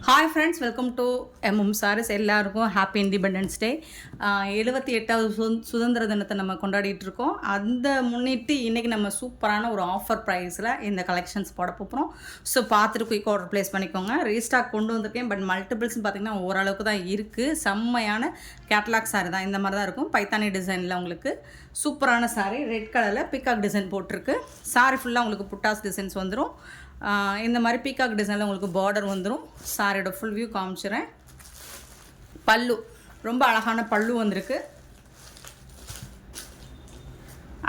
Hi friends, welcome to sarees. எல்லாருக்கும் happy independence day. 78வது சுதந்திர தினத்தை நம்ம கொண்டாடிட்டு இருக்கோம். அந்த முன்னிட்டு இன்றைக்கி நம்ம சூப்பரான ஒரு ஆஃபர் ப்ரைஸில் இந்த கலெக்ஷன்ஸ் போட போகிறோம். ஸோ பார்த்துட்டு குயிக் ஆர்டர் ப்ளேஸ் பண்ணிக்கோங்க. ரீஸ்டாக் கொண்டு வந்திருக்கேன், பட் மல்டிபிள்ஸ்னு பார்த்திங்கன்னா ஓரளவுக்கு தான் இருக்குது. செம்மையான கேட்லாக் சாரி தான், இந்த மாதிரி தான் இருக்கும். பைத்தானி டிசைனில் உங்களுக்கு சூப்பரான சாரீ, ரெட் கலரில் பிகாக் டிசைன் போட்டிருக்கு. சாரி ஃபுல்லாக உங்களுக்கு புட்டாஸ் டிசைன்ஸ் வந்துடும். இந்த மாதிரி பீகாக் டிசைனில் உங்களுக்கு பார்டர் வந்துடும். சாரியோட ஃபுல் வியூ காமிச்சிடுறேன். பல்லு ரொம்ப அழகான பல்லு வந்திருக்கு.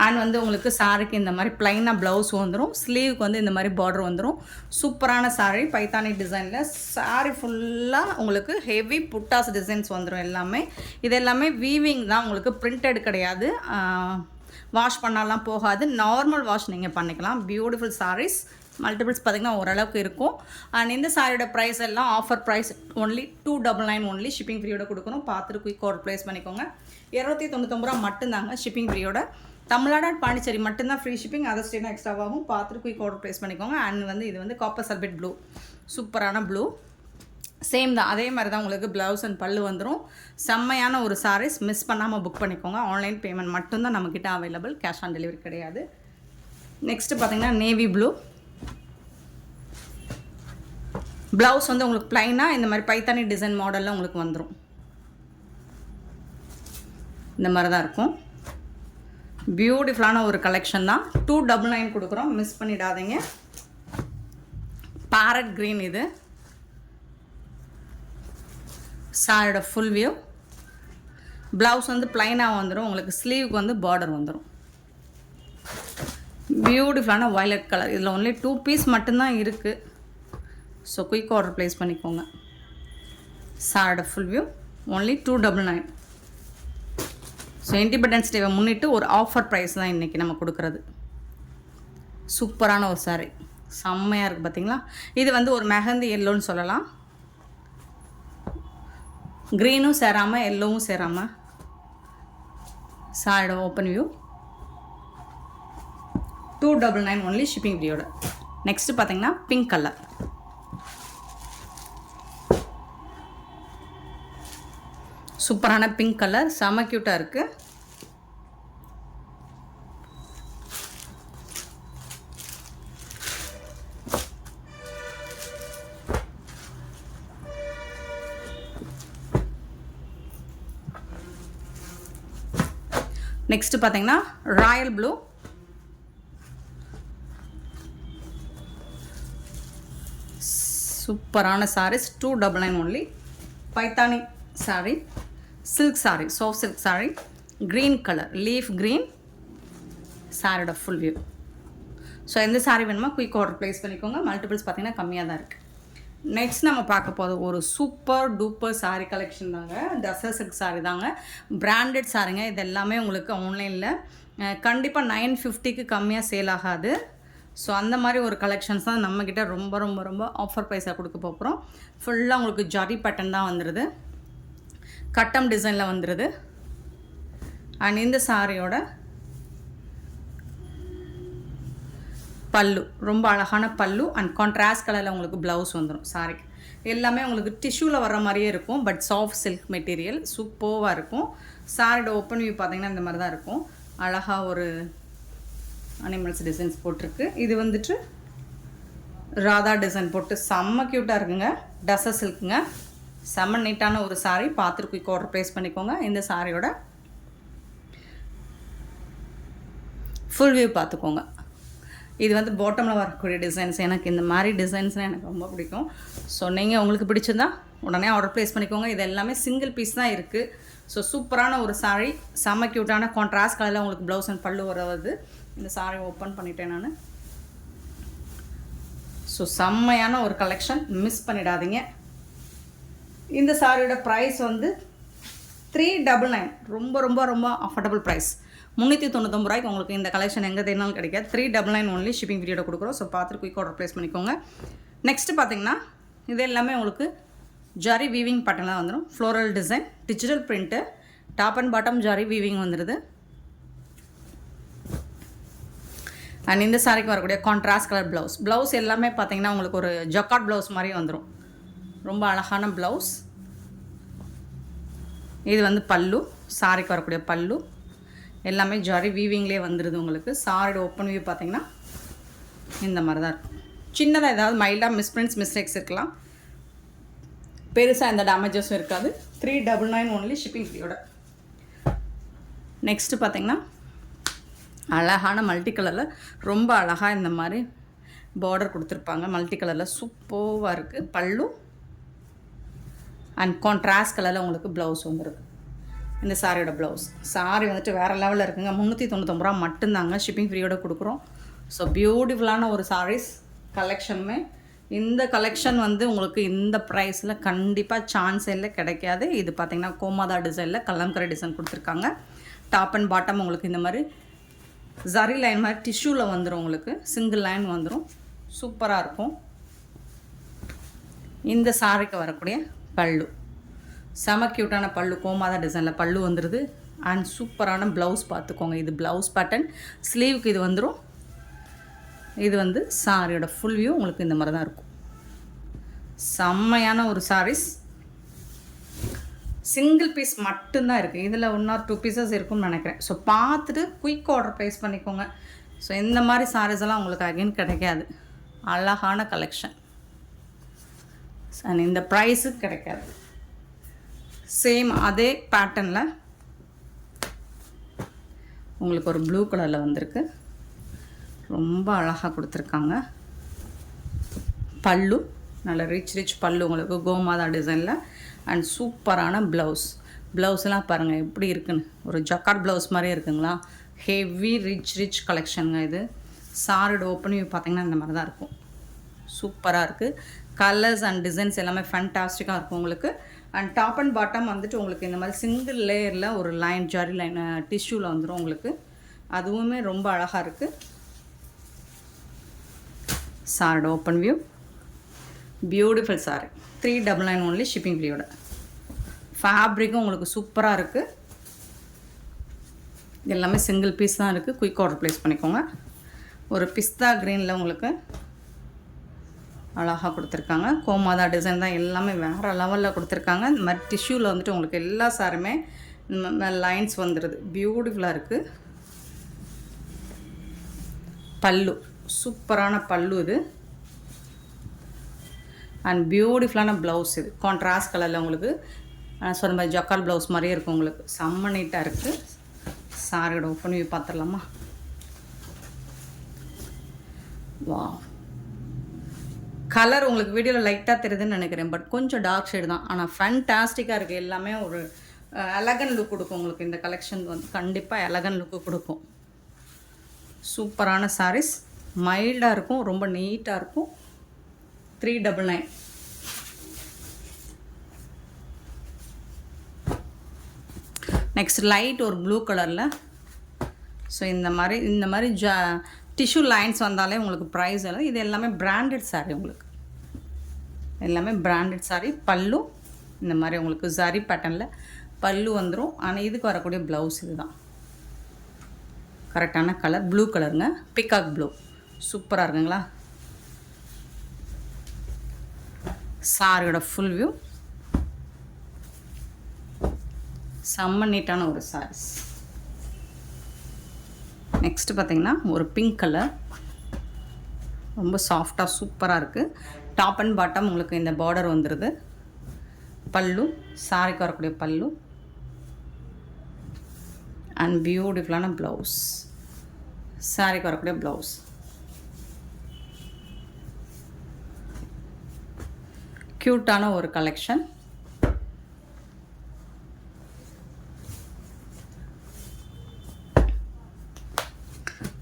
அண்ட் வந்து உங்களுக்கு சாரிக்கு இந்த மாதிரி ப்ளைனாக ப்ளவுஸ் வந்துடும். ஸ்லீவுக்கு வந்து இந்த மாதிரி பார்டர் வந்துடும். சூப்பரான சாரீ, பைத்தானி டிசைனில். சாரீ ஃபுல்லாக உங்களுக்கு ஹெவி புட்டாஸ் டிசைன்ஸ் வந்துடும். எல்லாமே இது எல்லாமே வீவிங் தான், உங்களுக்கு பிரிண்டட் கிடையாது. வாஷ் பண்ணாலாம் போகாது. நார்மல் வாஷ் நீங்கள் பண்ணிக்கலாம். பியூட்டிஃபுல் சாரீஸ். மல்டிபிள்ஸ் பார்த்திங்கன்னா ஓரளவுக்கு இருக்கும். அண்ட் இந்த சாரியோட ப்ரைஸ் எல்லாம் offer price only 299 only. Shipping ஃப்ரீயோட கொடுக்கணும். பார்த்துட்டு குயிக் ஆர்டர் ப்ளேஸ் பண்ணிக்கோங்க. 299 ரூபா மட்டும்தாங்க ஷிப்பிங் ஃப்ரீயோட. தமிழ்நாடு அண்ட் பாண்டிச்சேரி மட்டும்தான் ஃப்ரீ ஷிப்பிங். அதர் ஸ்டேட்னா எக்ஸ்ட்ராவாகும். பார்த்துட்டு குயிக் ஆர்டர் ப்ளேஸ் பண்ணிக்கோங்க. அண்ட் வந்து இது வந்து காப்பர் சல்பேட் ப்ளூ, சூப்பரான ப்ளூ. சேம் தான், அதே மாதிரி தான் உங்களுக்கு ப்ளவுஸ் அண்ட் பல்லு வந்துடும். செம்மையான ஒரு சாரீஸ், மிஸ் பண்ணாமல் புக் பண்ணிக்கோங்க. ஆன்லைன் பேமெண்ட் மட்டும்தான் நம்மக்கிட்ட அவைலபிள், கேஷ் ஆன் டெலிவரி கிடையாது. நெக்ஸ்ட்டு பார்த்திங்கன்னா நேவி ப்ளூ. ப்ளவுஸ் வந்து உங்களுக்கு ப்ளைனாக இந்த மாதிரி பைத்தானி டிசைன் மாடலில் உங்களுக்கு வந்துடும். இந்த மாதிரி தான் இருக்கும். பியூட்டிஃபுல்லான ஒரு கலெக்ஷன் தான். 299 கொடுக்குறோம், மிஸ் பண்ணிடாதீங்க. பேரட் க்ரீன் இது. சாரியோட ஃபுல் வியூ. ப்ளவுஸ் வந்து ப்ளைனாக வந்துடும். உங்களுக்கு ஸ்லீவுக்கு வந்து பார்டர் வந்துடும். பியூட்டிஃபுல்லான வயலட் கலர். இதில் ஒன்லி 2 பீஸ் மட்டும்தான் இருக்குது. ஸோ குயிக் ஆர்டர் ப்ளேஸ் பண்ணிக்கோங்க. சாரோட full view only 299. So independence டேவை முன்னிட்டு ஒரு ஆஃபர் ப்ரைஸ் தான் இன்றைக்கி நம்ம கொடுக்குறது. சூப்பரான ஒரு சாரீ, செம்மையாக இருக்குது பார்த்தீங்களா. இது வந்து ஒரு மெஹந்தி எல்லோன்னு சொல்லலாம். க்ரீனும் சேராமல் எல்லோவும் சேராமல். சாரோட ஓப்பன் வியூ 299 ஒன்லி ஷிப்பிங் ஃப்ரீயோட. நெக்ஸ்ட்டு பார்த்தீங்கன்னா பிங்க் கலர். சூப்பரான பிங்க் கலர், செம க்யூட்டாக இருக்குது. நெக்ஸ்ட்டு பார்த்தீங்கன்னா ராயல் ப்ளூ. சூப்பரான saris, 299 only. Paithani sari, silk sari, soft silk sari, green colour, leaf green. சாரியோட ஃபுல் வியூ. ஸோ எந்த சாரீ வேணுமோ குயிக் ஆர்டர் ப்ளேஸ் பண்ணிக்கோங்க. மல்டிபிள்ஸ் பார்த்திங்கன்னா கம்மியாக தான் இருக்குது. நெக்ஸ்ட் நம்ம பார்க்க போகிறது ஒரு சூப்பர் டூப்பர் சாரீ கலெக்ஷன் தாங்க. டசர் சில்க் சாரீ தாங்க, பிராண்டட் சாரீங்க. இது எல்லாமே உங்களுக்கு ஆன்லைனில் கண்டிப்பாக 950க்கு கம்மியாக சேல் ஆகாது. ஸோ அந்த மாதிரி ஒரு கலெக்ஷன்ஸ் தான் நம்மக்கிட்ட ரொம்ப ரொம்ப ரொம்ப ஆஃபர் ப்ரைஸாக கொடுக்க போகிறோம். ஃபுல்லாக உங்களுக்கு ஜரி பேட்டர்ன் தான் வந்துடுது, கட்டம் டிசைனில் வந்துடுது. அண்ட் இந்த சாரியோட பல்லு ரொம்ப அழகான பல்லு. அண்ட் கான்ட்ராஸ்ட் கலரில் உங்களுக்கு ப்ளவுஸ் வந்துடும். சாரிக்கு எல்லாமே உங்களுக்கு டிஷ்யூவில் வர்ற மாதிரியே இருக்கும், பட் சாஃப்ட் சில்க் மெட்டீரியல், சூப்பராக இருக்கும். சாரியோட ஓப்பன் வியூ பார்த்திங்கன்னா இந்த மாதிரி தான் இருக்கும். அழகாக ஒரு அனிமல்ஸ் டிசைன்ஸ் போட்டிருக்கு. இது வந்துட்டு ராதா டிசைன் போட்டு செம்ம க்யூட்டாக இருக்குங்க. டசர் சில்க்குங்க, செம்ம நீட்டான ஒரு சாரீ. பார்த்துட்டு குயிக் ஆர்டர் ப்ளேஸ் பண்ணிக்கோங்க. இந்த சாரியோட ஃபுல் வியூ பார்த்துக்கோங்க. இது வந்து பாட்டமில் வரக்கூடிய டிசைன்ஸ். எனக்கு இந்த மாதிரி டிசைன்ஸ்னால் எனக்கு ரொம்ப பிடிக்கும். ஸோ நீங்கள் உங்களுக்கு பிடிச்சிருந்தா உடனே ஆர்டர் ப்ளேஸ் பண்ணிக்கோங்க. இது எல்லாமே சிங்கிள் பீஸ் தான் இருக்குது. ஸோ சூப்பரான ஒரு சாரீ, செம்ம க்யூட்டான கான்ட்ராஸ்ட் கலரில் உங்களுக்கு ப்ளவுஸ் அண்ட் பல்லு வருது. இந்த சாரீ ஓப்பன் பண்ணிட்டேன் நான். ஸோ செம்மையான ஒரு கலெக்ஷன், மிஸ் பண்ணிடாதீங்க. இந்த சாரியோட ப்ரைஸ் வந்து 399. ரொம்ப ரொம்ப ரொம்ப அஃபோர்டபுள் ப்ரைஸ். 399 ரூபாய்க்கு உங்களுக்கு இந்த கலெக்ஷன் எங்கே தேடினாலும் கிடைக்காது. 399 ஒன்லி ஷிப்பிங் ஃப்ரீயோட கொடுக்குறோம். ஸோ பார்த்துட்டு குயிக் ஆர்டர் ப்ளேஸ் பண்ணிக்கோங்க. நெக்ஸ்ட்டு பார்த்தீங்கன்னா இது எல்லாமே உங்களுக்கு ஜரி வீவிங் பேட்டர்னில் வந்துடும். Floral design, digital print, top and bottom zari weaving வந்துடுது. அண்ட் இந்த சாரிக்கு வரக்கூடிய கான்ட்ராஸ்ட் கலர் ப்ளவுஸ் எல்லாமே பார்த்தீங்கன்னா உங்களுக்கு ஒரு ஜக்காட் ப்ளவுஸ் மாதிரி வந்துடும். ரொம்ப அழகான ப்ளவுஸ். இது வந்து பல்லு, சாரிக்கு வரக்கூடிய பல்லு. எல்லாமே ஜரி வீவிங்லேயே வந்துடுது உங்களுக்கு. சாரியோட ஓப்பன் வியூ பார்த்தீங்கன்னா இந்த மாதிரி தான் இருக்கும். சின்னதாக ஏதாவது மைல்டாக மிஸ்டேக்ஸ் இருக்கலாம், பெருசாக எந்த டேமேஜஸும் இருக்காது. 399 ஒன்லி ஷிப்பிங் ஃப்ரீயோட. நெக்ஸ்ட்டு பார்த்திங்கன்னா அழகான மல்டி கலரில் ரொம்ப அழகாக இந்த மாதிரி பார்டர் கொடுத்துருப்பாங்க. மல்டி கலரில் சூப்பராக இருக்குது. பல்லு அண்ட் கான்ட்ராஸ்ட் கலரில் உங்களுக்கு ப்ளவுஸ் வந்துடுது. இந்த சாரியோட ப்ளவுஸ். சாரி வந்துட்டு வேறு லெவலில் இருக்குங்க. 399 ரூபா மட்டும்தாங்க ஷிப்பிங் ஃப்ரீயோட கொடுக்குறோம். ஸோ பியூட்டிஃபுல்லான ஒரு சாரீஸ் கலெக்ஷனுமே. இந்த கலெக்ஷன் வந்து உங்களுக்கு இந்த ப்ரைஸில் கண்டிப்பாக சான்ஸ் இல்லை, கிடைக்காது. இது பார்த்திங்கன்னா கோமாதா டிசைனில் கலம்கரை டிசைன் கொடுத்துருக்காங்க. டாப் அண்ட் பாட்டம் உங்களுக்கு இந்த மாதிரி ஜரி லைன் மாதிரி டிஷ்யூவில் வந்துடும். உங்களுக்கு சிங்கிள் லைன் வந்துடும். சூப்பராக இருக்கும். இந்த சாரிக்கு வரக்கூடிய பல்லு செம க்யூட்டான பல்லு, கோமாதா டிசைனில் பல்லு வந்துடுது. அண்ட் சூப்பரான ப்ளவுஸ் பார்த்துக்கோங்க. இது ப்ளவுஸ் பேட்டர்ன். ஸ்லீவுக்கு இது வந்துடும். இது வந்து சாரியோட ஃபுல் வியூ உங்களுக்கு இந்த மாதிரி தான் இருக்கும். செம்மையான ஒரு சாரீஸ். சிங்கிள் பீஸ் மட்டும்தான் இருக்குது. இதில் 1 or 2 பீசஸ் இருக்கும்னு நினைக்கிறேன். ஸோ பார்த்துட்டு குயிக் ஆர்டர் ப்ளேஸ் பண்ணிக்கோங்க. ஸோ இந்த மாதிரி சாரீஸ் எல்லாம் உங்களுக்கு அகைன் கிடைக்காது. அழகான கலெக்ஷன் அண்ட் இந்த ப்ரைஸுக்கு கிடைக்காது. சேம் அதே பேட்டர்னில் உங்களுக்கு ஒரு ப்ளூ கலரில் வந்திருக்கு. ரொம்ப அழகாக கொடுத்துருக்காங்க. பல்லு நல்ல ரிச் பல்லு உங்களுக்கு கோமாதா டிசைனில். அண்ட் சூப்பரான ப்ளவுஸ்லாம் பாருங்கள் எப்படி இருக்குன்னு. ஒரு ஜக்கார்ட் ப்ளவுஸ் மாதிரியே இருக்குங்களா. ஹெவி ரிச் கலெக்ஷனுங்க இது. சாரியோட ஓப்பன் வியூ பார்த்திங்கன்னா இந்த மாதிரி தான் இருக்கும். சூப்பராக இருக்குது. கலர்ஸ் அண்ட் டிசைன்ஸ் எல்லாமே ஃபேன்டாஸ்டிக்காக இருக்கும் உங்களுக்கு. அண்ட் டாப் அண்ட் பாட்டம் வந்துட்டு உங்களுக்கு இந்த மாதிரி சிங்கிள் லேயரில் ஒரு லைன் ஜரி லைன் டிஷ்யூவில் வந்துடும் உங்களுக்கு. அதுவுமே ரொம்ப அழகாக இருக்குது. சாரியோட open view beautiful sari. 399 only shipping ஃப்ரீயோட. ஃபேப்ரிக்கும் உங்களுக்கு சூப்பராக இருக்குது. எல்லாமே சிங்கிள் பீஸ் தான் இருக்குது. குயிக் ஆர்டர் ப்ளேஸ் பண்ணிக்கோங்க. ஒரு பிஸ்தா க்ரீனில் உங்களுக்கு அழகாக கொடுத்துருக்காங்க. கோமாதா டிசைன் தான். எல்லாமே வேறு லெவலில் கொடுத்துருக்காங்க. இந்த மாதிரி டிஷ்யூவில் வந்துட்டு உங்களுக்கு எல்லா சாருமே லைன்ஸ் வந்துடுது. பியூட்டிஃபுல்லாக இருக்குது. பல்லு சூப்பரான பல்லு இது. அண்ட் பியூட்டிஃபுல்லான ப்ளவுஸ். இது கான்ட்ராஸ்ட் கலரில் உங்களுக்கு சொன்ன மாதிரி ஜக்கால் ப்ளவுஸ் மாதிரியே இருக்கும் உங்களுக்கு. செம்ம நீட்டாக இருக்குது. சாரியோட ஓப்பன் வியூ பார்த்துடலாமா. வா, கலர் உங்களுக்கு வீடியோவில் லைட்டாக தெரியுதுன்னு நினைக்கிறேன். பட் கொஞ்சம் டார்க் ஷேடு தான். ஆனால் ஃபேன்டாஸ்டிக்காக இருக்குது. எல்லாமே ஒரு எலகன் லுக் கொடுக்கும் உங்களுக்கு. இந்த கலெக்ஷன் வந்து கண்டிப்பாக எலகன் லுக்கு கொடுக்கும். சூப்பரான சாரீஸ். மைல்டாக இருக்கும், ரொம்ப நீட்டாக இருக்கும். 399. நெக்ஸ்ட் லைட் ஒரு ப்ளூ கலரில். ஸோ இந்த மாதிரி டிஷ்யூ லைன்ஸ் வந்தாலே உங்களுக்கு ப்ரைஸ் எல்லாம். இது எல்லாமே பிராண்டட் சாரீ உங்களுக்கு. எல்லாமே பிராண்டட் சாரீ. பல்லு இந்த மாதிரி உங்களுக்கு ஜரி பேட்டர்னில் பல்லு வந்துடும். ஆனால் இதுக்கு வரக்கூடிய ப்ளவுஸ் இது தான். கரெக்டான கலர் ப்ளூ கலருங்க. பிகாக் ப்ளூ சூப்பராக இருக்குங்களா. சாரியோட ஃபுல் வியூ. செம்ம நீட்டான ஒரு சாரீஸ். நெக்ஸ்ட்டு பார்த்திங்கன்னா ஒரு பிங்க் கலர். ரொம்ப சாஃப்டாக சூப்பராக இருக்குது. டாப் அண்ட் பாட்டம் உங்களுக்கு இந்த பார்டர் வந்துடுது. பல்லு சாரிக்கு வரக்கூடிய பல்லு. அண்ட் பியூட்டிஃபுல்லான ப்ளவுஸ். சாரிக்கு வரக்கூடிய ப்ளவுஸ். க்யூட்டான ஒரு கலெக்ஷன்.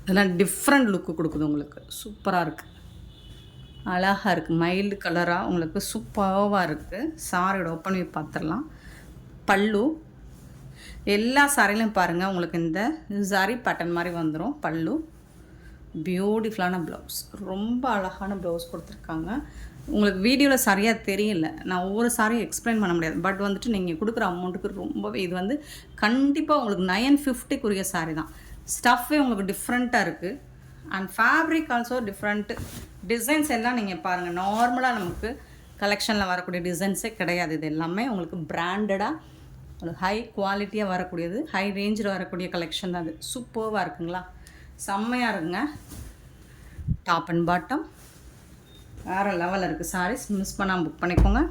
இதெல்லாம் டிஃப்ரெண்ட் லுக்கு கொடுக்குது உங்களுக்கு. சூப்பராக இருக்குது. அழகாக இருக்குது. மைல்டு கலராக உங்களுக்கு சூப்பராக இருக்குது. சாரியோட ஓப்பன் வியூ பார்த்துடலாம். பல்லு எல்லா சாரிலையும் பாருங்கள் உங்களுக்கு இந்த ஜரி பேட்டர்ன் மாதிரி வந்துடும் பல்லு. பியூட்டிஃபுல்லான ப்ளவுஸ். ரொம்ப அழகான ப்ளவுஸ் கொடுத்துருக்காங்க. உங்களுக்கு வீடியோவில் சரியாக தெரியல. நான் ஒவ்வொரு சாரியும் எக்ஸ்பிளைன் பண்ண முடியாது. பட் வந்துட்டு நீங்கள் கொடுக்குற அமௌண்ட்டுக்கு ரொம்பவே இது வந்து கண்டிப்பாக உங்களுக்கு 950 சாரி தான். ஸ்டஃப்பே உங்களுக்கு டிஃப்ரெண்ட்டாக இருக்குது. And fabric also different. Designs எல்லாம் நீங்கள் பாருங்கள். நார்மலாக நமக்கு கலெக்ஷனில் வரக்கூடிய டிசைன்ஸே கிடையாது. இது எல்லாமே உங்களுக்கு பிராண்டடாக ஒரு ஹை குவாலிட்டியாக வரக்கூடியது, ஹை ரேஞ்சில் வரக்கூடிய கலெக்ஷன் தான் அது. சூப்பர்வாக இருக்குங்களா, செம்மையாக இருக்குங்க. டாப் அண்ட் பாட்டம் வேறு லெவலில் இருக்குது. சாரீஸ் மிஸ் பண்ணாமல் புக் பண்ணிக்கோங்க.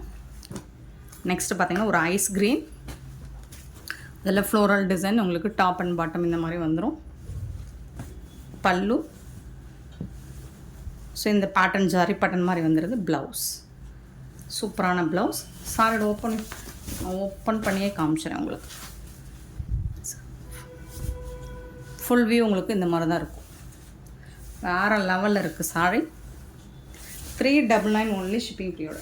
நெக்ஸ்ட்டு பார்த்திங்கன்னா ஒரு ஐஸ் க்ரீன், இதில் ஃப்ளோரல் டிசைன் உங்களுக்கு டாப் அண்ட் பாட்டம் இந்த மாதிரி வந்துடும். பல்லு, ஸோ இந்த பேட்டர்ன் ஜாரி பேட்டர்ன் மாதிரி வந்துடுது. ப்ளவுஸ், சூப்பரான ப்ளவுஸ். சாரியோட ஓப்பன் பண்ணியே காமிச்சிடறேன் உங்களுக்கு. ஃபுல் வியூ உங்களுக்கு இந்த மாதிரி தான் இருக்கும். வேறு லெவலில் இருக்குது சாரி. 399 ஒன்லி, ஷிப்பிங் ஃப்ரீயோட.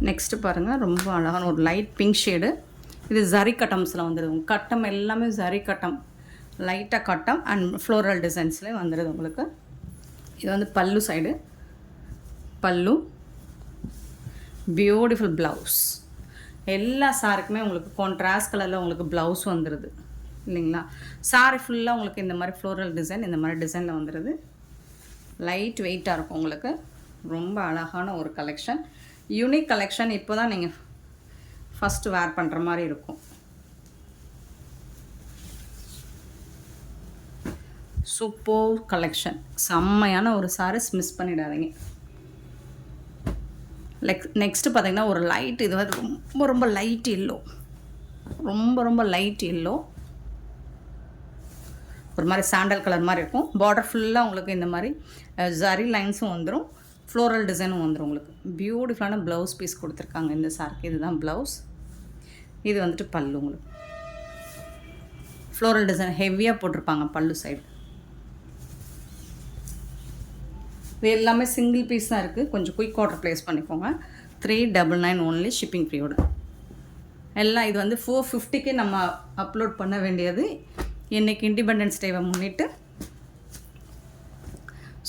நெக்ஸ்ட்டு பாருங்கள், ரொம்ப அழகான ஒரு லைட் பிங்க் ஷேடு. இது ஜரி கட்டம்ஸில் வந்துடுது. கட்டம் எல்லாமே ஜரி கட்டம், லைட்டாக கட்டம் அண்ட் ஃப்ளோரல் டிசைன்ஸ்லேயே வந்துடுது உங்களுக்கு. இது வந்து பல்லு சைடு, பல்லு, பியூட்டிஃபுல் ப்ளவுஸ். எல்லா சாரிக்குமே உங்களுக்கு கான்ட்ராஸ்ட் கலரில் உங்களுக்கு ப்ளவுஸ் வந்துடுது இல்லைங்களா. சாரி ஃபுல்லாக உங்களுக்கு இந்த மாதிரி ஃப்ளோரல் டிசைன், இந்த மாதிரி டிசைனில் வந்துடுது. லைட் வெயிட்டாக இருக்கும் உங்களுக்கு. ரொம்ப அழகான ஒரு கலெக்ஷன், யூனிக் கலெக்ஷன். இப்போ தான் நீங்கள் ஃபஸ்ட்டு வேர் பண்ணுற மாதிரி இருக்கும். சூப்பர் கலெக்ஷன், செம்மையான ஒரு சாரீஸ், மிஸ் பண்ணிடாதீங்க. நெக்ஸ்ட்டு பார்த்திங்கன்னா ஒரு லைட், இது வந்து ரொம்ப ரொம்ப லைட் எல்லோ, ரொம்ப ரொம்ப லைட் எல்லோ, ஒரு மாதிரி சாண்டல் கலர் மாதிரி இருக்கும். பார்டர் ஃபுல்லாக உங்களுக்கு இந்த மாதிரி ஜரி லைன்ஸும் வந்துடும், ஃப்ளோரல் டிசைனும் வந்துடும் உங்களுக்கு. பியூட்டிஃபுல்லான ப்ளவுஸ் பீஸ் கொடுத்துருக்காங்க இந்த சாரிக்கு. இதுதான் ப்ளவுஸ். இது வந்துட்டு பல்லு உங்களுக்கு ஃப்ளோரல் டிசைன் ஹெவியாக போட்டிருப்பாங்க பல்லு சைடு. இது எல்லாமே சிங்கிள் பீஸ் தான் இருக்குது. கொஞ்சம் குயிக் ஆர்டர் ப்ளேஸ் பண்ணிக்கோங்க. 399 ஒன்லி, ஷிப்பிங் ஃப்ரீயோட. எல்லாம் இது வந்து 450க்கு நம்ம அப்லோட் பண்ண வேண்டியது. இன்றைக்கி இண்டிபெண்டன்ஸ் டேவை முன்னிட்டு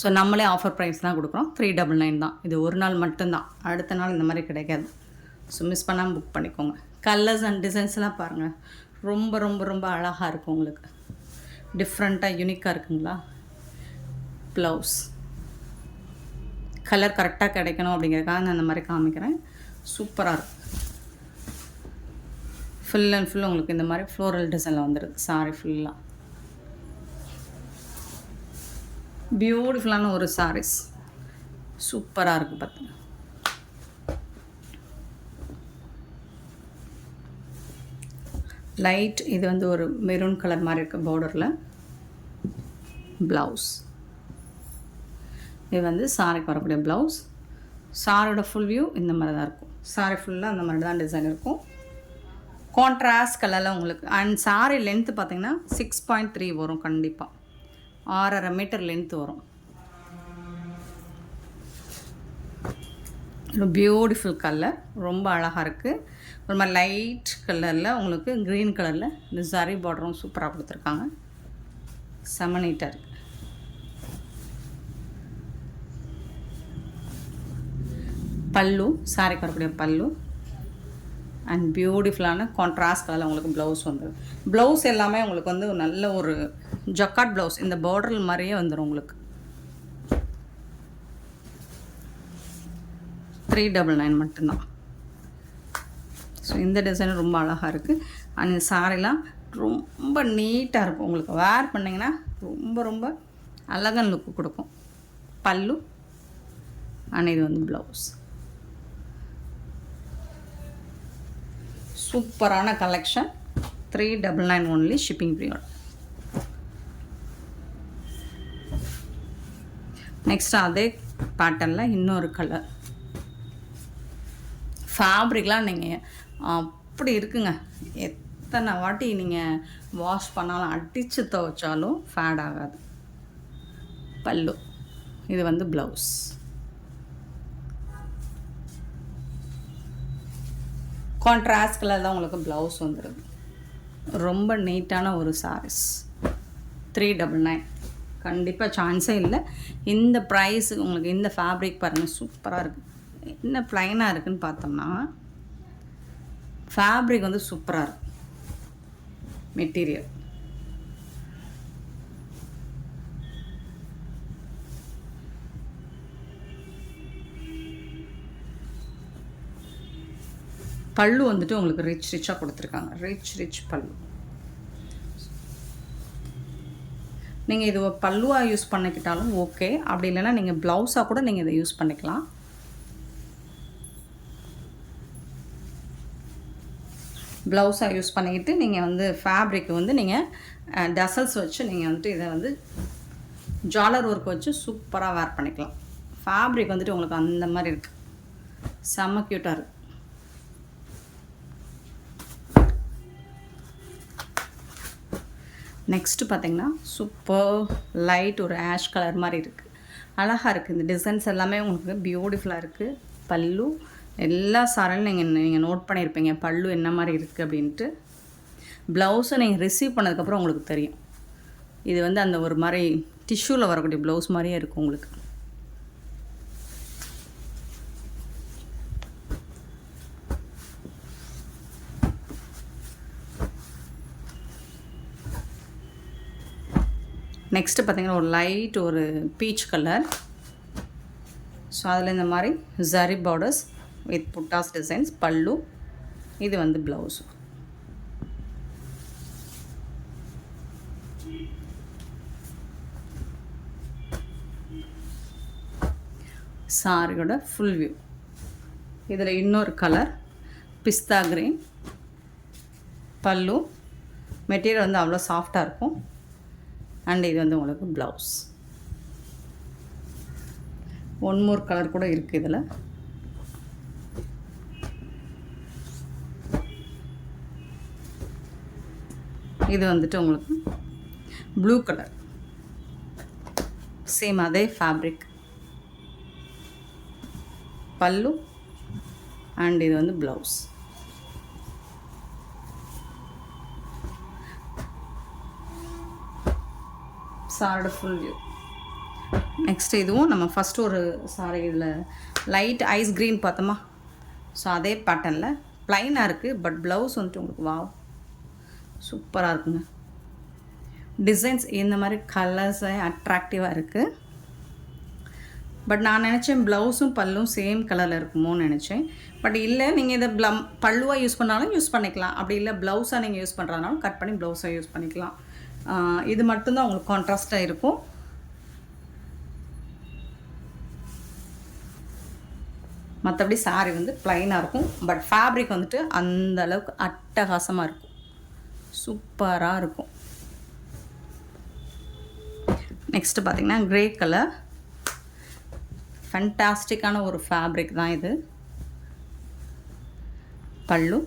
ஸோ நம்மளே ஆஃபர் ப்ரைஸ் தான் கொடுக்குறோம். 399 தான். இது ஒரு நாள் மட்டும்தான், அடுத்த நாள் இந்த மாதிரி கிடைக்காது. ஸோ மிஸ் பண்ணாமல் புக் பண்ணிக்கோங்க. கலர்ஸ் அண்ட் டிசைன்ஸ்லாம் பாருங்கள், ரொம்ப ரொம்ப ரொம்ப அழகாக இருக்கும் உங்களுக்கு. டிஃப்ரெண்ட்டாக யூனிக்காக இருக்குங்களா. ப்ளவுஸ் கலர் கரெக்டாக கிடைக்கணும் அப்படிங்கிறதுக்காக நான் இந்த மாதிரி காமிக்கிறேன். சூப்பராக இருக்கும். ஃபுல் அண்ட் ஃபுல் உங்களுக்கு இந்த மாதிரி ஃப்ளோரல் டிசைனில் வந்துடுது சாரி ஃபுல்லாக. பியூட்டிஃபுல்லான ஒரு சாரீஸ், சூப்பராக இருக்குது பார்த்துங்க. லைட் இது வந்து ஒரு மெரூன் கலர் மாதிரி இருக்குது பார்டரில். ப்ளவுஸ் இது வந்து சாரிக்கு வரக்கூடிய ப்ளவுஸ். சாரியோட ஃபுல் வியூ இந்த மாதிரி தான் இருக்கும். சாரி ஃபுல்லாக அந்த மாதிரி தான் டிசைன் இருக்கும், கான்ட்ராஸ்ட் கலரில் உங்களுக்கு. அண்ட் சாரி லென்த்து பார்த்திங்கன்னா 6.3 வரும். கண்டிப்பாக 6.5 மீட்டர் லென்த் வரும். பியூட்டிஃபுல் கலர், ரொம்ப அழகாக இருக்குது. ஒரு மாதிரி லைட் கலரில் உங்களுக்கு க்ரீன் கலரில் இந்த ஜரி பார்டரும் சூப்பராக கொடுத்துருக்காங்க. செம நீட்டாக இருக்குது. பல்லு, சாரிக்கு வரக்கூடிய பல்லு அண்ட் பியூட்டிஃபுல்லான கான்ட்ராஸ்ட் கலரில் உங்களுக்கு ப்ளவுஸ் வந்துடும். ப்ளவுஸ் எல்லாமே உங்களுக்கு வந்து நல்ல ஒரு ஜக்காட் ப்ளவுஸ், இந்த பார்டர் மாதிரியே வந்துடும் உங்களுக்கு. 399 மட்டும்தான். ஸோ இந்த டிசைன் ரொம்ப அழகாக இருக்குது. அண்ட் இந்த சாரீலாம் ரொம்ப நீட்டாக இருக்கும் உங்களுக்கு. வேர் பண்ணிங்கன்னா ரொம்ப ரொம்ப அழகான லுக்கு கொடுக்கும். பல்லு அண்ட் இது வந்து ப்ளவுஸ். சூப்பரான கலெக்ஷன். 399 ஒன்லி, ஷிப்பிங் ஃப்ரீயோட. நெக்ஸ்ட் அதே பேட்டர்னில் இன்னொரு கலர். ஃபேப்ரிக்லாம் நீங்கள் அப்படி இருக்குங்க. எத்தனை வாட்டி நீங்கள் வாஷ் பண்ணாலும் அடித்து துவைச்சாலும் ஃபேட் ஆகாது. பல்லு இது வந்து ப்ளவுஸ். கான்ட்ராஸ்ட் கலர் தான் உங்களுக்கு ப்ளவுஸ் வந்துடுது. ரொம்ப நீட்டான ஒரு சாரீஸ். 399 கண்டிப்பாக சான்ஸே இல்லை. இந்த ப்ரைஸுக்கு உங்களுக்கு இந்த ஃபேப்ரிக் பாருங்கள், சூப்பராக இருக்குது. என்ன ப்ளைனாக இருக்குதுன்னு பார்த்தோம்னா ஃபேப்ரிக் வந்து சூப்பராக இருக்குது. மெட்டீரியல் பல்லு வந்துட்டு உங்களுக்கு ரிச்சாக கொடுத்துருக்காங்க. ரிச் பல்லு. நீங்கள் இது பல்லுவாக யூஸ் பண்ணிக்கிட்டாலும் ஓகே. அப்படி இல்லைன்னா நீங்கள் ப்ளவுஸாக கூட நீங்கள் இதை யூஸ் பண்ணிக்கலாம். ப்ளவுஸாக யூஸ் பண்ணிக்கிட்டு நீங்கள் வந்து ஃபேப்ரிக் வந்து நீங்கள் டசல்ஸ் வச்சு நீங்கள் வந்துட்டு இதை வந்து ஜாலர் ஒர்க் வச்சு சூப்பராக வேர் பண்ணிக்கலாம். ஃபேப்ரிக் வந்துட்டு உங்களுக்கு அந்த மாதிரி இருக்குது. செம்ம க்யூட்டாக இருக்குது. நெக்ஸ்ட்டு பார்த்திங்கன்னா சூப்பர் லைட் ஒரு ஆஷ் கலர் மாதிரி இருக்குது. அழகாக இருக்குது. இந்த டிசைன்ஸ் எல்லாமே உங்களுக்கு பியூட்டிஃபுல்லாக இருக்குது. பல்லு எல்லா சாரிலும் நீங்கள் நோட் பண்ணியிருப்பீங்க பல்லு என்ன மாதிரி இருக்குது அப்படின்ட்டு. ப்ளவுஸை நீங்கள் ரிசீவ் பண்ணதுக்கப்புறம் உங்களுக்கு தெரியும். இது வந்து அந்த ஒரு மாதிரி டிஷ்யூவில் வரக்கூடிய ப்ளவுஸ் மாதிரியே இருக்கும் உங்களுக்கு. நெக்ஸ்ட்டு பார்த்திங்கன்னா ஒரு லைட் ஒரு பீச் கலர். ஸோ அதில் இந்த மாதிரி zari borders with buttas designs பல்லு. இது வந்து ப்ளவுஸு. சாரியோட ஃபுல் வியூ. இதில் இன்னொரு கலர் பிஸ்தா கிரீன். பல்லு மெட்டீரியல் வந்து அவ்வளோ சாஃப்டாக இருக்கும். அண்ட் இது வந்து உங்களுக்கு ப்ளவுஸ். ஒன் மோர் கலர் கூட இருக்குது இதில். இது வந்துட்டு உங்களுக்கு ப்ளூ கலர். சேம் அதே ஃபேப்ரிக். பல்லு அண்ட் இது வந்து ப்ளவுஸ். சாரோட ஃபுல் வியூ. நெக்ஸ்ட் இதுவும் நம்ம ஃபஸ்ட்டு ஒரு சாரி இதில் லைட் ஐஸ் க்ரீன் பார்த்தோமா. ஸோ அதே பேட்டர்னில் ப்ளைனாக இருக்குது. பட் ப்ளவுஸ் வந்துட்டு உங்களுக்கு வாவ் சூப்பராக இருக்குங்க. டிசைன்ஸ் இந்த மாதிரி கலர்ஸே அட்ராக்டிவாக இருக்குது. பட் நான் நினச்சேன் ப்ளவுஸும் பல்லும் சேம் கலரில் இருக்குமோன்னு நினச்சேன். பட் இல்லை, நீங்கள் இதை பல்லுவாக யூஸ் பண்ணாலும் யூஸ் பண்ணிக்கலாம். அப்படி இல்லை ப்ளவுஸாக நீங்கள் யூஸ் பண்ணுறதுனாலும் கட் பண்ணி ப்ளவுஸாக யூஸ் பண்ணிக்கலாம். இது மட்டும்தான் உங்களுக்கு கான்ட்ராஸ்ட்டாக இருக்கும். மற்றபடி சாரி வந்து ப்ளைனாக இருக்கும். பட் ஃபேப்ரிக் வந்துட்டு அந்த அளவுக்கு அட்டகாசமாக இருக்கும். சூப்பராக இருக்கும். நெக்ஸ்ட்டு பார்த்திங்கன்னா க்ரே கலர். ஃபேண்டாஸ்டிக்கான ஒரு ஃபேப்ரிக் தான் இது. பல்லு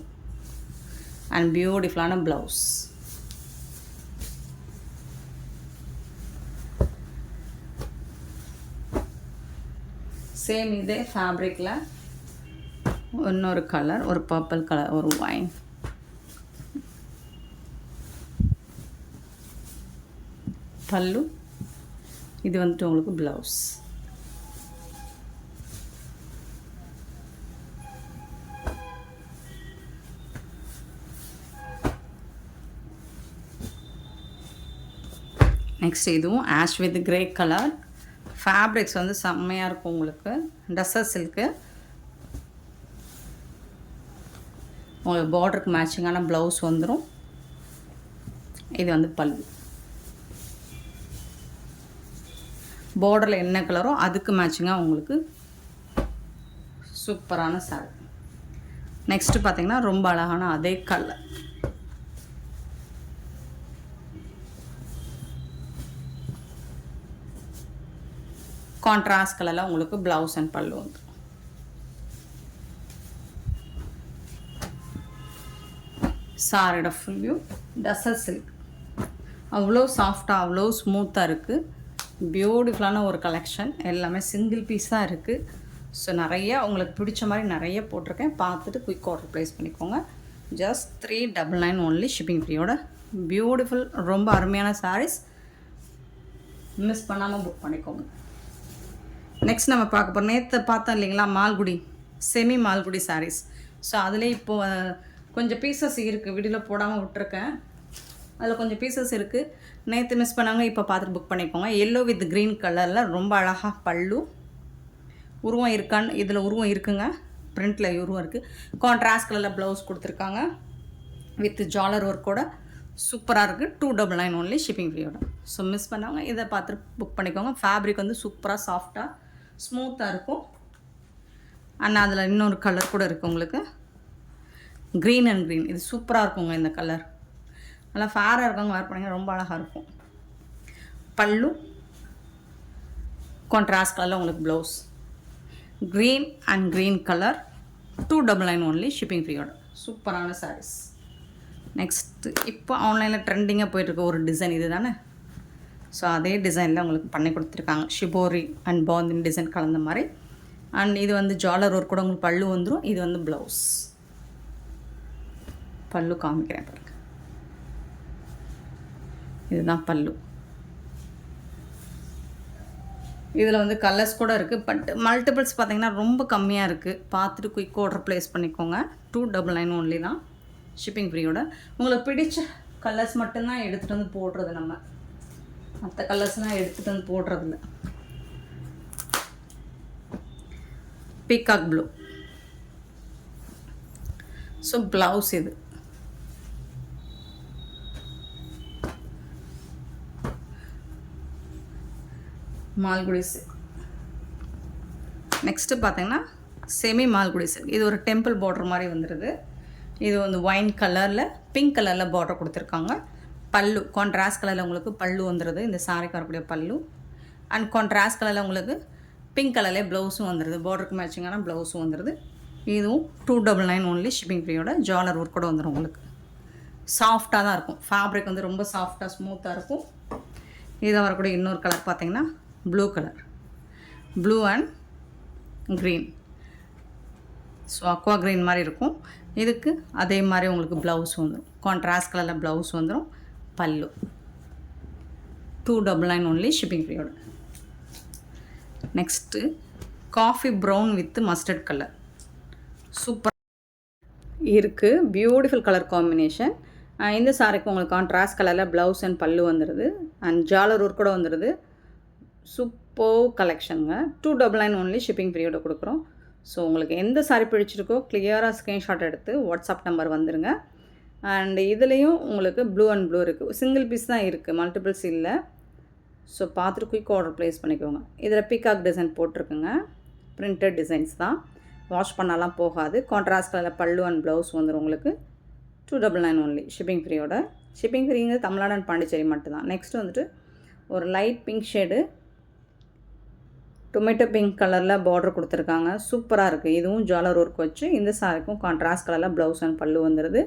அண்ட் பியூட்டிஃபுல்லான ப்ளவுஸ். சேம் இதே ஃபேப்ரிக்கில் இன்னொரு கலர் ஒரு பர்பிள் கலர் ஒரு ஒயின். பல்லு இது வந்துட்டு உங்களுக்கு ப்ளவுஸ். நெக்ஸ்ட் இதுவும் ash with grey colour. Fabrics வந்து செம்மையாக இருக்கும் உங்களுக்கு. டசர் சில்க்கு. உங்களுக்கு பார்டருக்கு மேட்சிங்கான ப்ளவுஸ் வந்துடும். இது வந்து பல்லு. பார்டரில் என்ன கலரோ அதுக்கு மேட்சிங்காக உங்களுக்கு சூப்பரான சாரி. நெக்ஸ்ட்டு பார்த்திங்கன்னா ரொம்ப அழகான அதே கலர். கான்ட்ராஸ்ட் கலரில் உங்களுக்கு ப்ளவுஸ் அண்ட் பல்லு வந்து. சாரியோட ஃபுல் வியூ. டசர் சில்க் அவ்வளோ சாஃப்டாக அவ்வளோ ஸ்மூத்தாக இருக்குது. பியூட்டிஃபுல்லான ஒரு கலெக்ஷன். எல்லாமே சிங்கிள் பீஸாக இருக்குது. ஸோ நிறையா உங்களுக்கு பிடிச்ச மாதிரி நிறைய போட்டிருக்கேன். பார்த்துட்டு குயிக் ஆர்டர் ப்ளேஸ் பண்ணிக்கோங்க. ஜஸ்ட் 399 ஒன்லி ஷிப்பிங் ஃப்ரீயோட. பியூட்டிஃபுல் ரொம்ப அருமையான சாரீஸ். மிஸ் பண்ணாமல் புக் பண்ணிக்கோங்க. நெக்ஸ்ட் நம்ம பார்க்க போகிறோம். நேற்று பார்த்தோம் இல்லைங்களா மால்குடி செமி மால்குடி சாரீஸ். ஸோ அதிலே இப்போது கொஞ்சம் பீசஸ் இருக்குது. வீடியோவில் போடாமல் விட்டுருக்கேன். அதில் கொஞ்சம் பீசஸ் இருக்குது. நேற்று மிஸ் பண்ணாங்க, இப்போ பார்த்துட்டு புக் பண்ணிக்கோங்க. எல்லோ வித் க்ரீன் கலரில் ரொம்ப அழகாக பல்லு. உருவம் இருக்கான்னு இதில் உருவம் இருக்குங்க. பிரிண்டில் இவரும் இருக்குது. கான்ட்ராஸ்ட் கலரில் ப்ளவுஸ் கொடுத்துருக்காங்க வித் ஜாலர் ஒர்க்கோட. சூப்பராக இருக்குது. 299 ஒன்லி ஷிப்பிங் ஃப்ரீயோட. ஸோ மிஸ் பண்ணவங்க இதை பார்த்து புக் பண்ணிக்கோங்க. ஃபேப்ரிக் வந்து சூப்பராக சாஃப்டாக ஸ்மூத்தாக இருக்கும். அண்ட் அதில் இன்னொரு கலர் கூட இருக்குது உங்களுக்கு, க்ரீன் அண்ட் க்ரீன். இது சூப்பராக இருக்குங்க இந்த கலர். நல்லா ஃபேராக இருக்கவங்க வேர் பண்ணிங்க ரொம்ப அழகாக இருக்கும். பல்லு கான்ட்ராஸ்ட் கலரில் உங்களுக்கு blouse, green and green colour. 299 only shipping ஃப்ரீயோட. சூப்பரான சாரீஸ். நெக்ஸ்ட்டு இப்போ ஆன்லைனில் ட்ரெண்டிங்காக போயிட்டுருக்க ஒரு டிசைன் இது தானே. ஸோ அதே டிசைனில் உங்களுக்கு பண்ணி கொடுத்துருக்காங்க. ஷிபோரி அண்ட் பாந்தின் டிசைன் கலந்த மாதிரி. அண்ட் இது வந்து ஜாலர் ஒர்க் கூட உங்களுக்கு பல்லு வந்துடும். இது வந்து ப்ளவுஸ். பல்லு காமிக்கிறேன் பாருங்க. இதுதான் பல்லு. இதில் வந்து கலர்ஸ் கூட இருக்குது. பட் மல்டிபிள்ஸ் பார்த்திங்கன்னா ரொம்ப கம்மியாக இருக்குது. பார்த்துட்டு குயிக் ஆர்டர் ப்ளேஸ் பண்ணிக்கோங்க. 299 ஒன்லி தான் ஷிப்பிங் ஃப்ரீயோட. உங்களுக்கு பிடிச்ச கலர்ஸ் மட்டும்தான் எடுத்துகிட்டு வந்து போடுறது. நம்ம மற்ற கலர்ஸ்லாம் எடுத்துகிட்டு வந்து போடுறதில்ல. Peacock blue. ஸோ ப்ளவுஸ் இது. மால்குடி சில்க். நெக்ஸ்ட்டு பார்த்தீங்கன்னா செமி மால்குடி சில்க். இது ஒரு டெம்பிள் பார்டர் மாதிரி வந்துடுது. இது வந்து ஒயின் கலரில் பிங்க் கலரில் பார்டர் கொடுத்துருக்காங்க. பல்லு கான்ட்ராஸ்ட் கலரில் உங்களுக்கு பல்லு வந்துடுது. இந்த சாரிக்கு வரக்கூடிய பல்லு. அண்ட் கான்ட்ராஸ்ட் கலரில் உங்களுக்கு பிங்க் கலர்லேயே ப்ளவுஸும் வந்துடுது. பார்டருக்கு மேட்சிங்கான ப்ளவுஸும் வந்துடுது. இதுவும் 299 ஒன்லி ஷிப்பிங் ஃப்ரீயோட. ஜாலர் ஒர்க் கூட வந்துடும் உங்களுக்கு. சாஃப்டாக தான் இருக்கும். ஃபேப்ரிக் வந்து ரொம்ப சாஃப்டாக ஸ்மூத்தாக இருக்கும். இதை வரக்கூடிய இன்னொரு கலர் பார்த்தீங்கன்னா blue colour, blue and green. So Aqua green மாதிரி இருக்கும். இதுக்கு அதே மாதிரி உங்களுக்கு ப்ளவுஸ் வந்துடும். கான்ட்ராஸ்ட் கலரில் ப்ளவுஸ் வந்துடும். பல்லு 299 ஒன்லி ஷிப்பிங் ஃப்ரீயோட. Next coffee brown with mustard colour. Super இருக்குது. Beautiful colour combination. இந்த சாரிக்கு உங்களுக்கு கான்ட்ராஸ்ட் கலரில் ப்ளவுஸ் அண்ட் பல்லு வந்துடுது. அண்ட் ஜாலர் ஒர்க் கூட வந்துடுது. சூப்பர் கலெக்ஷனுங்க. 299 ஒன்லி ஷிப்பிங் ஃப்ரீயோட கொடுக்குறோம். ஸோ உங்களுக்கு எந்த சாரி பிடிச்சிருக்கோ கிளியராக ஸ்க்ரீன்ஷாட் எடுத்து வாட்ஸ்அப் நம்பர் வந்துடுங்க. அண்ட் இதுலேயும் உங்களுக்கு ப்ளூ அண்ட் ப்ளூ இருக்குது. சிங்கிள் பீஸ் தான் இருக்குது, மல்டிபிள்ஸ் இல்லை. ஸோ பார்த்துட்டு குயிக் ஆர்டர் ப்ளேஸ் பண்ணிக்கோங்க. இதில் பீகாக் டிசைன் போட்டிருக்குங்க. பிரிண்டட் டிசைன்ஸ் தான். வாஷ் பண்ணாலாம் போகாது. கான்ட்ராஸ்ட் கலரில் பல்லு அண்ட் ப்ளவுஸ் வந்துடும் உங்களுக்கு. 299 ஒன்லி ஷிப்பிங் ஃப்ரீயோட. ஷிப்பிங் ஃப்ரீங்கிறது தமிழ்நாடு அண்ட் பாண்டிச்சேரி மட்டும்தான். நெக்ஸ்ட் வந்துட்டு ஒரு light pink shade tomato pink கலரில் பார்டர் கொடுத்துருக்காங்க. சூப்பராக இருக்குது. இதுவும் ஜாலர் ஒர்க் வச்சு இந்த சாரிக்கும் கான்ட்ராஸ்ட் கலரில் ப்ளவுஸ் அண்ட் பல்லு வந்துடுது.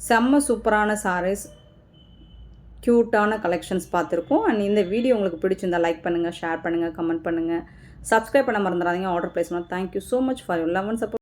செம்ம சூப்பரான சாரீஸ், க்யூட்டான கலெக்ஷன்ஸ் பார்த்துருக்கோம். அண்ட் இந்த வீடியோ உங்களுக்கு பிடிச்சிருந்தால் லைக் பண்ணுங்கள், ஷேர் பண்ணுங்கள், கமெண்ட் பண்ணுங்கள், சப்ஸ்கிரைப் பண்ண மறந்துடாதீங்க. ஆர்டர் ப்ளேஸ் பண்ணால் thank you so much for your love and support.